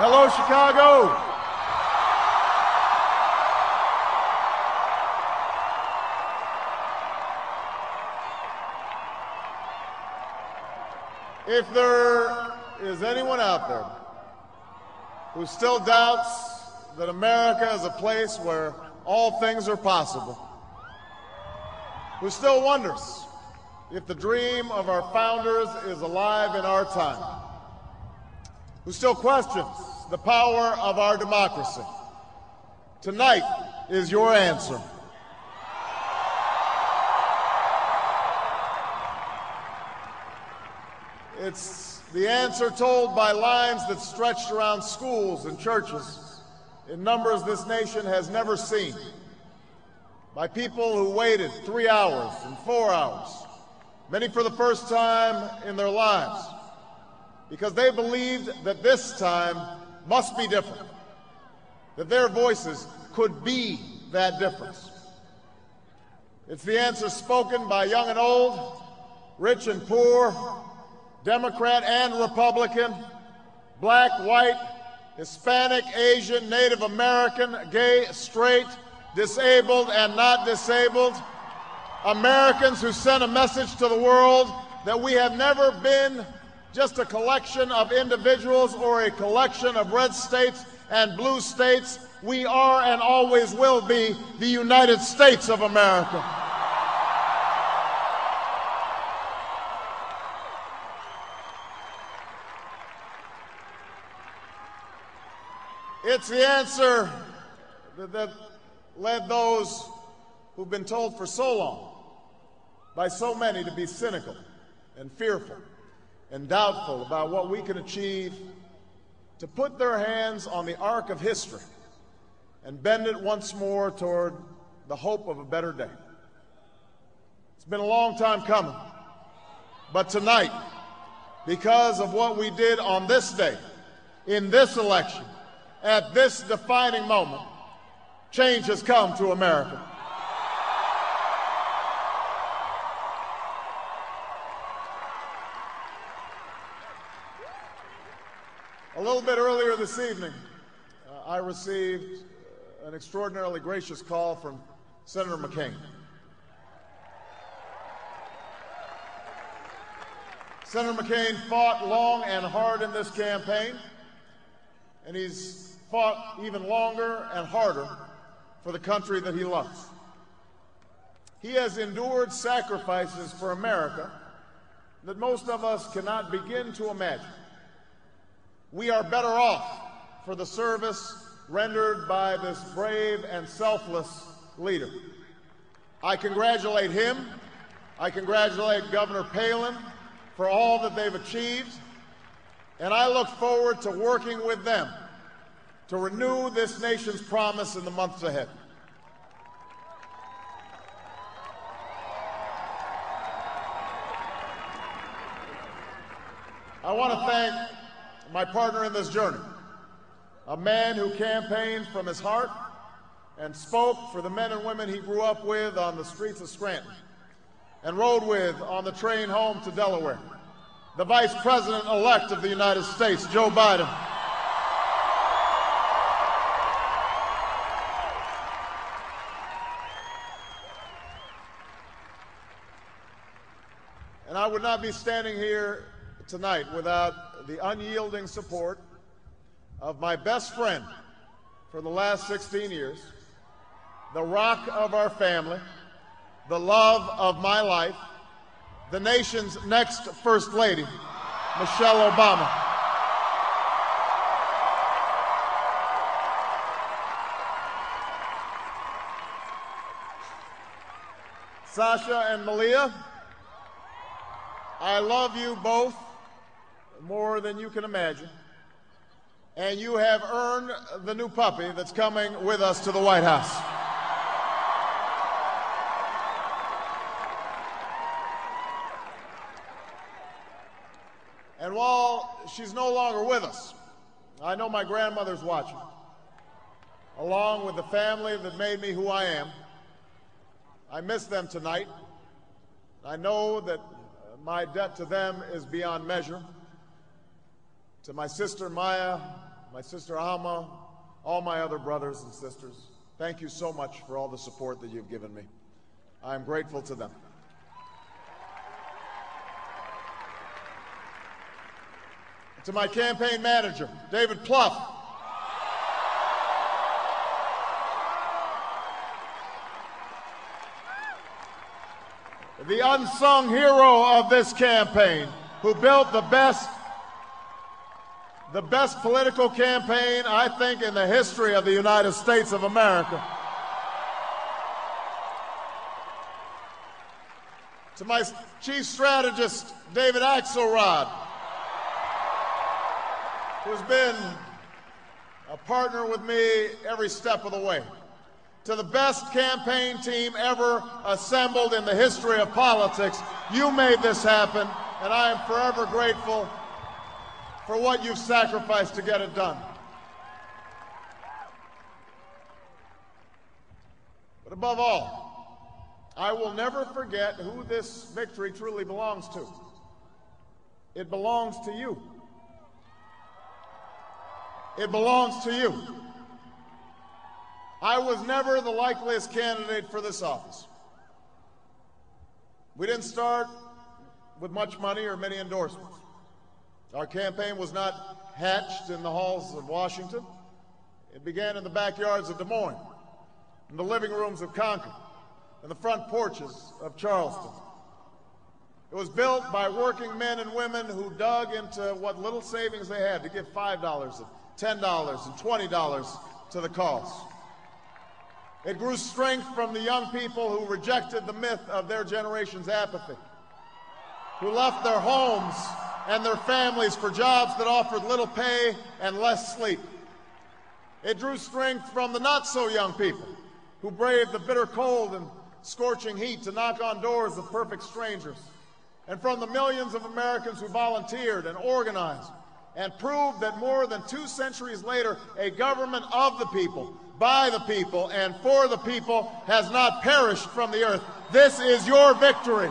Hello, Chicago. If there is anyone out there who still doubts that America is a place where all things are possible, who still wonders if the dream of our founders is alive in our time, who still questions the power of our democracy, tonight is your answer. It's the answer told by lines that stretched around schools and churches in numbers this nation has never seen, by people who waited 3 hours and 4 hours, many for the first time in their lives, because they believed that this time must be different, that their voices could be that difference. It's the answer spoken by young and old, rich and poor, Democrat and Republican, black, white, Hispanic, Asian, Native American, gay, straight, disabled and not disabled, Americans who sent a message to the world that we have never been just a collection of individuals or a collection of red states and blue states. We are and always will be the United States of America. It's the answer that led those who've been told for so long by so many to be cynical and fearful and doubtful about what we can achieve, to put their hands on the arc of history and bend it once more toward the hope of a better day. It's been a long time coming, but tonight, because of what we did on this day, in this election, at this defining moment, change has come to America. A little bit earlier this evening, I received an extraordinarily gracious call from Senator McCain. Senator McCain fought long and hard in this campaign, and he's fought even longer and harder for the country that he loves. He has endured sacrifices for America that most of us cannot begin to imagine. We are better off for the service rendered by this brave and selfless leader. I congratulate him. I congratulate Governor Palin for all that they've achieved, and I look forward to working with them to renew this nation's promise in the months ahead. I want to thank my partner in this journey, a man who campaigned from his heart and spoke for the men and women he grew up with on the streets of Scranton and rode with on the train home to Delaware, the Vice President-elect of the United States, Joe Biden. And I would not be standing here tonight without the unyielding support of my best friend for the last 16 years, the rock of our family, the love of my life, the nation's next First Lady, Michelle Obama. Sasha and Malia, I love you both more than you can imagine, and you have earned the new puppy that's coming with us to the White House. And while she's no longer with us, I know my grandmother's watching, along with the family that made me who I am. I miss them tonight. I know that my debt to them is beyond measure. To my sister Maya, my sister Alma, all my other brothers and sisters, thank you so much for all the support that you've given me. I am grateful to them. To my campaign manager, David Plouffe, the unsung hero of this campaign, who built the best political campaign, I think, in the history of the United States of America. To my chief strategist, David Axelrod, who's been a partner with me every step of the way. To the best campaign team ever assembled in the history of politics, you made this happen, and I am forever grateful for what you've sacrificed to get it done. But above all, I will never forget who this victory truly belongs to. It belongs to you. It belongs to you. I was never the likeliest candidate for this office. We didn't start with much money or many endorsements. Our campaign was not hatched in the halls of Washington. It began in the backyards of Des Moines, in the living rooms of Concord, and the front porches of Charleston. It was built by working men and women who dug into what little savings they had to give $5 and $10 and $20 to the cause. It grew strength from the young people who rejected the myth of their generation's apathy, who left their homes and their families for jobs that offered little pay and less sleep. It drew strength from the not-so-young people who braved the bitter cold and scorching heat to knock on doors of perfect strangers, and from the millions of Americans who volunteered and organized and proved that more than 2 centuries later, a government of the people, by the people, and for the people has not perished from the earth. This is your victory.